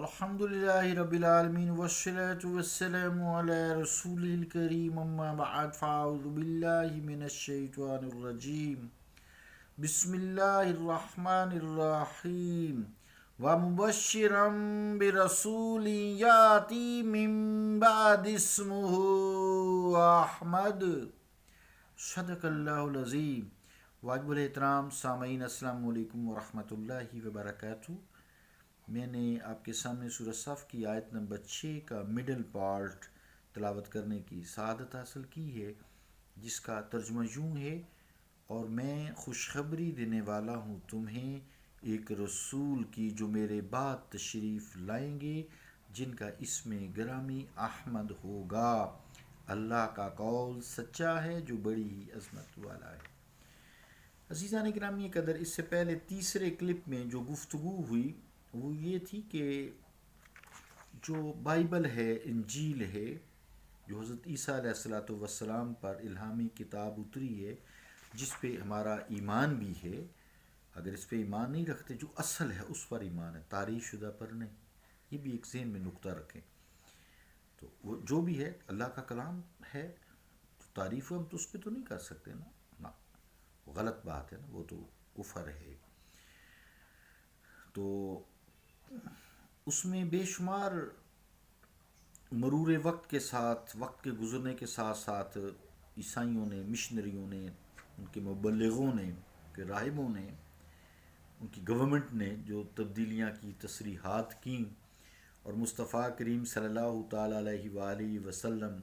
अल्हम्दुलिल्लाहि रब्बिल आलमीन वस्सलातु वस्सलामु अला रसूलिल करीम अम्मा बअद फ़अऊज़ु बिल्लाहि मिनश शैतानिर रजीम बिस्मिल्लाहिर रहमानिर रहीम व मुबश्शिरम बिरसूलिन याती मिन बअदि इस्मुहु अहमद सदक़ल्लाहुल अज़ीम। वाजिबुल एहतराम सामईन अस्सलामु अलैकुम व रहमतुल्लाहि व बरकातुहू। मैंने आपके सामने सूरह सफ़ की आयत नंबर 6 का मिडल पार्ट तिलावत करने की सआदत हासिल की है, जिसका तर्जुमा यूँ है, और मैं खुशखबरी देने वाला हूँ तुम्हें एक रसूल की जो मेरे बाद तशरीफ़ लाएंगे, जिनका इसमें गिरामी अहमद होगा। अल्लाह का कौल सच्चा है जो बड़ी ही अज़मत वाला है। अज़ीज़ान गिरामी कदर, इससे पहले तीसरे क्लिप में जो गुफ्तगू हुई वो ये थी कि जो बाइबल है, इंजील है, जो हज़रत ईसा अलैहिस्सलातु वस्सलाम पर इल्हामी किताब उतरी है, जिस पे हमारा ईमान भी है, अगर इस पे ईमान नहीं रखते, जो असल है उस पर ईमान है, तारीफ़ शुदा पर नहीं। ये भी एक ज़हन में नुक्ता रखें। तो वो जो भी है अल्लाह का कलाम है, तो तारीफ़ हम तो उस पर तो नहीं कर सकते ना, वो गलत बात है ना, वो तो कुफर है। तो उसमें बेशुमार मरूर वक्त के साथ, वक्त के गुज़रने के साथ साथ ईसाइयों ने, मिशनरियों ने, उनके मुबल्लिगों ने, उनके राहिबों ने, उनकी गवर्नमेंट ने जो तब्दीलियाँ की, तसरीहात की, और मुस्तफ़ा करीम सल्लल्लाहु ताला अलैहि वसल्लम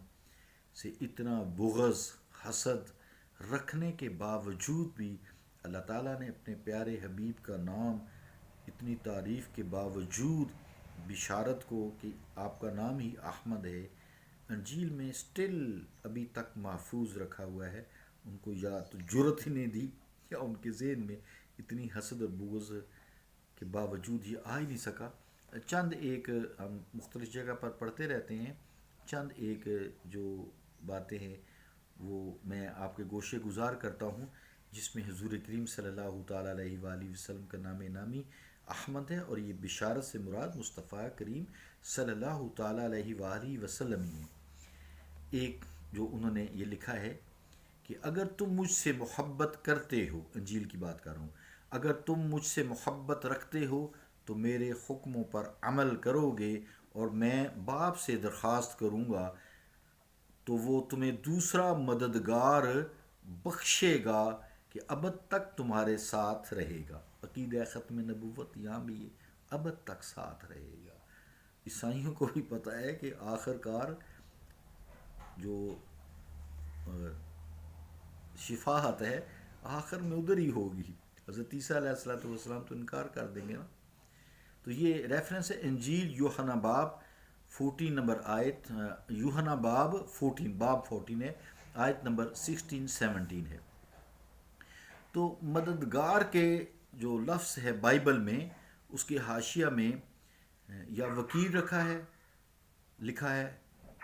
से इतना बुग़्ज़, हसद रखने के बावजूद भी अल्लाह ताला ने अपने प्यारे हबीब का नाम, इतनी तारीफ़ के बावजूद बिशारत को कि आपका नाम ही अहमद है, इंजील में स्टिल अभी तक महफूज रखा हुआ है। उनको या तो जुर्रत ही नहीं दी, या उनके ज़हन में इतनी हसद और बुग़्ज़ के बावजूद ये आ ही नहीं सका। चंद एक हम मुख्तलिफ़ जगह पर पढ़ते रहते हैं, चंद एक जो बातें हैं वो मैं आपके गोशे गुज़ार करता हूँ, जिसमें हुज़ूर करीम सल्लल्लाहु ताला अलैहि वसल्लम का नाम नामी अहमद है, और ये बिशारत से मुराद मुस्तफ़ा करीम सल्लल्लाहु ताला अलैहि वसल्लम ही है। एक जो उन्होंने ये लिखा है कि अगर तुम मुझसे मोहब्बत करते हो, इंजील की बात कर रहा हूँ, अगर तुम मुझसे मोहब्बत रखते हो तो मेरे हुक्मों पर अमल करोगे, और मैं बाप से दरख्वास्त करूँगा तो वो तुम्हें दूसरा मददगार बख्शेगा कि अबद तक तुम्हारे साथ रहेगा। अक़ीदा ख़त्म नबुव्वत यहाँ भी ये अबद तक साथ रहेगा। ईसाइयों को भी पता है कि आखिरकार जो शिफाहत है आखिर में उधर ही होगी। हज़रत ईसा अलैहिस्सलातु वस्सलाम तो इनकार कर देंगे ना। तो ये रेफरेंस है इंजील यूहन्ना बाब 14 नंबर आयत, यूहन्ना बाब 14 है, आयत नंबर 16-17 है। तो मददगार के जो लफ्ज़ है बाइबल में, उसके हाशिया में या वकील रखा है, लिखा है,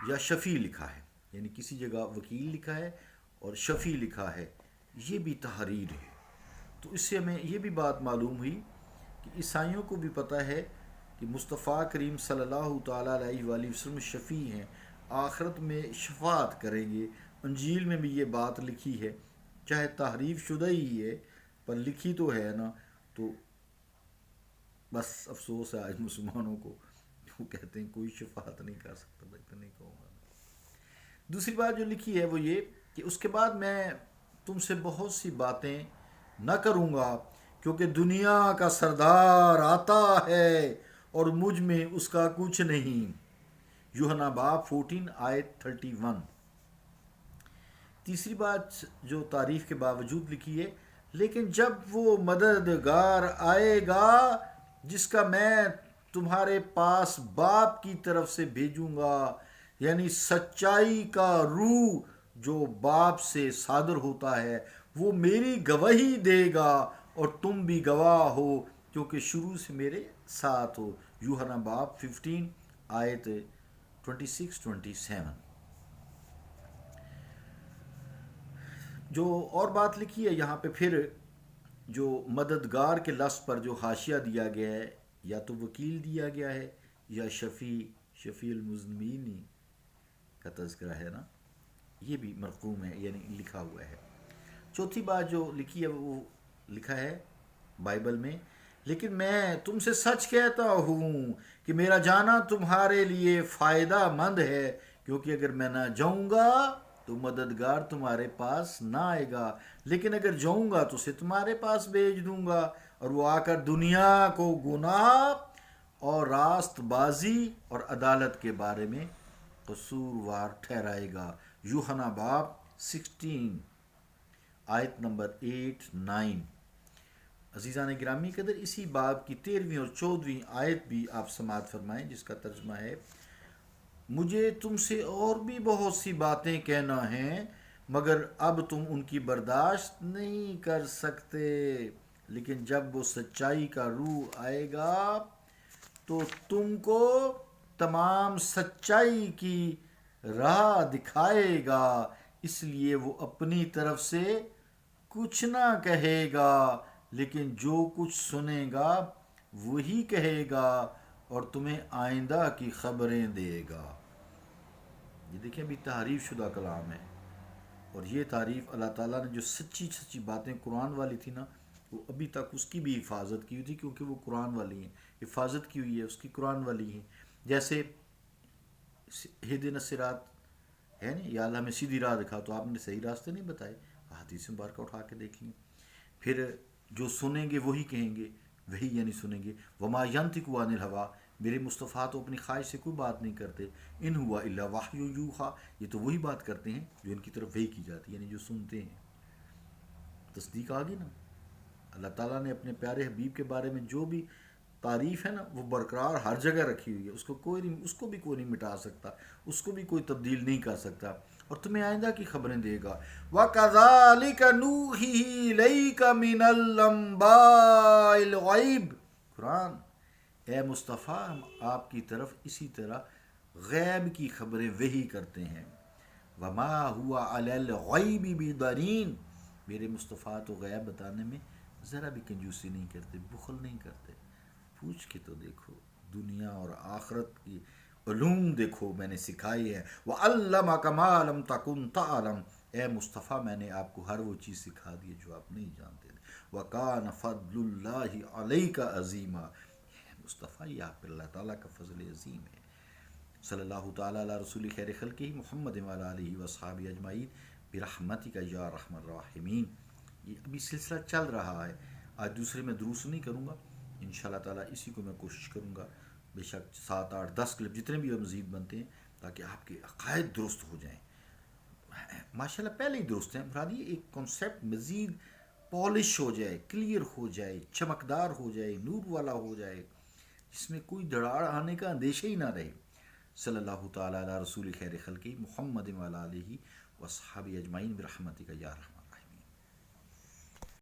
या शफ़ी लिखा है, यानी किसी जगह वकील लिखा है और शफ़ी लिखा है, ये भी तहरीर है। तो इससे हमें ये भी बात मालूम हुई कि ईसाइयों को भी पता है कि मुस्तफ़ा करीम सल्लल्लाहु ताला अलैहि वसल्लम शफ़ी हैं, आखिरत में शफ़ाअत करेंगे। इंजील में भी ये बात लिखी है, चाहे तहरीफ शुदा ही है पर लिखी तो है ना। तो बस अफसोस है आज मुसलमानों को, वो कहते हैं कोई शफ़ाअत नहीं कर सकता। भाई तो नहीं कहूँगा। दूसरी बात जो लिखी है वो ये कि उसके बाद मैं तुमसे बहुत सी बातें न करूँगा, क्योंकि दुनिया का सरदार आता है और मुझ में उसका कुछ नहीं। यूहन्ना बाब 14 आयत 31। तीसरी बात जो तारीफ़ के बावजूद लिखी है, लेकिन जब वो मददगार आएगा जिसका मैं तुम्हारे पास बाप की तरफ से भेजूँगा, यानी सच्चाई का रूह जो बाप से सादर होता है, वो मेरी गवाही देगा और तुम भी गवाह हो, क्योंकि शुरू से मेरे साथ हो। यूहन्ना बाब 15 आयत 26-27। जो और बात लिखी है यहाँ पे, फिर जो मददगार के लफ्ज़ पर जो हाशिया दिया गया है, या तो वकील दिया गया है یا شفیع المذنبین کا تذکرہ ہے نا، یہ بھی مرقوم ہے، یعنی لکھا ہوا ہے۔ چوتھی بات جو لکھی ہے وہ لکھا ہے بائبل میں، لیکن میں تم سے سچ کہتا ہوں کہ میرا جانا تمہارے لیے فائدہ مند ہے، کیونکہ اگر میں نہ جاؤں گا تو مددگار تمہارے پاس نہ آئے گا، لیکن اگر جاؤں گا تو اسے تمہارے پاس بھیج دوں گا، اور وہ آ کر دنیا کو گناہ اور راست بازی اور عدالت کے بارے میں قصوروار ٹھہرائے گا۔ یوحنا باب 16 آیت نمبر 8-9۔ عزیزان گرامی قدر، اسی باب کی 13ویں اور 14ویں آیت بھی آپ سماعت فرمائیں، جس کا ترجمہ ہے: مجھے تم سے اور بھی بہت سی باتیں کہنا ہیں، مگر اب تم ان کی برداشت نہیں کر سکتے، لیکن جب وہ سچائی کا روح آئے گا تو تم کو تمام سچائی کی راہ دکھائے گا، اس لیے وہ اپنی طرف سے کچھ نہ کہے گا، لیکن جو کچھ سنے گا وہی کہے گا اور تمہیں آئندہ کی خبریں دے گا۔ یہ دیکھیں ابھی تعریف شدہ کلام ہے، اور یہ تعریف اللہ تعالیٰ نے جو سچی سچی باتیں قرآن والی تھی نا، وہ ابھی تک اس کی بھی حفاظت کی ہوئی تھی، کیونکہ وہ قرآن والی ہیں، حفاظت کی ہوئی ہے اس کی، قرآن والی ہیں۔ جیسے اہدنا الصراط ہے نا، یا اللہ ہمیں سیدھی راہ دکھا، تو آپ نے صحیح راستے نہیں بتائے، حدیث مبارکہ اٹھا کے دیکھ لیں۔ پھر جو سنیں گے وہی کہیں گے، وہی یعنی سنیں گے۔ وما ینطق عن الہوا، میرے مصطفیٰ تو اپنی خواہش سے کوئی بات نہیں کرتے، ان ہوا الا وحی یوحیٰ، یہ تو وہی بات کرتے ہیں جو ان کی طرف وحی کی جاتی ہے، یعنی جو سنتے ہیں۔ تصدیق آ گئی نا۔ اللہ تعالیٰ نے اپنے پیارے حبیب کے بارے میں جو بھی تعریف ہے نا، وہ برقرار ہر جگہ رکھی ہوئی ہے، اس کو بھی کوئی نہیں مٹا سکتا، اس کو بھی کوئی تبدیل نہیں کر سکتا، اور تمہیں آئندہ کی خبریں دے گا۔ وَكَذَلِكَ نُوحِيهِ إِلَيْكَ مِنَ الْأَنبَاءِ الْغَيْبِ، قرآن، اے مصطفیٰ ہم آپ کی طرف اسی طرح غیب کی خبریں وحی کرتے ہیں۔ وَمَا هُوَ عَلَى الْغَيْبِ بِضَنِينٍ، میرے مصطفیٰ تو غیب بتانے میں ذرا بھی کنجوسی نہیں کرتے، بخل نہیں کرتے۔ پوچھ کے تو دیکھو، دنیا اور آخرت کی علوم دیکھو میں نے سکھائی ہے۔ وَعَلَّمَكَ مَا لَمْ تَكُنْ تَعْلَمْ، اے مصطفیٰ میں نے آپ کو ہر وہ چیز سکھا دی جو آپ نہیں جانتے تھے۔ وَكَانَ فَضْلُ اللَّهِ عَلَيْكَ عَظِيمًا، اے مصطفیٰ یہ آپ پر اللہ تعالیٰ کا فضل عظیم ہے۔ صلی اللہ تعالیٰ علی رسول خیر خلقہ محمد وعلی آلہ وصحابہ اجمعین برحمتک یا ارحم الراحمین۔ یہ ابھی سلسلہ چل رہا ہے، آج دوسرے میں دروس نہیں کروں گا، انشاءاللہ تعالیٰ اسی کو میں کوشش کروں گا، بے شک 7 8 10 کلپ جتنے بھی مزید بنتے ہیں، تاکہ آپ کے عقائد درست ہو جائیں۔ ماشاءاللہ پہلے ہی درست ہیں، مراد یہ ایک کنسیپٹ مزید پالش ہو جائے، کلیئر ہو جائے، چمکدار ہو جائے، نور والا ہو جائے، جس میں کوئی دراڑ آنے کا اندیشہ ہی نہ رہے۔ صلی اللہ تعالیٰ علی رسول خیر خلقہ محمد وعلی آلہ وصحابہ اجمعین برحمتک یا رحمت۔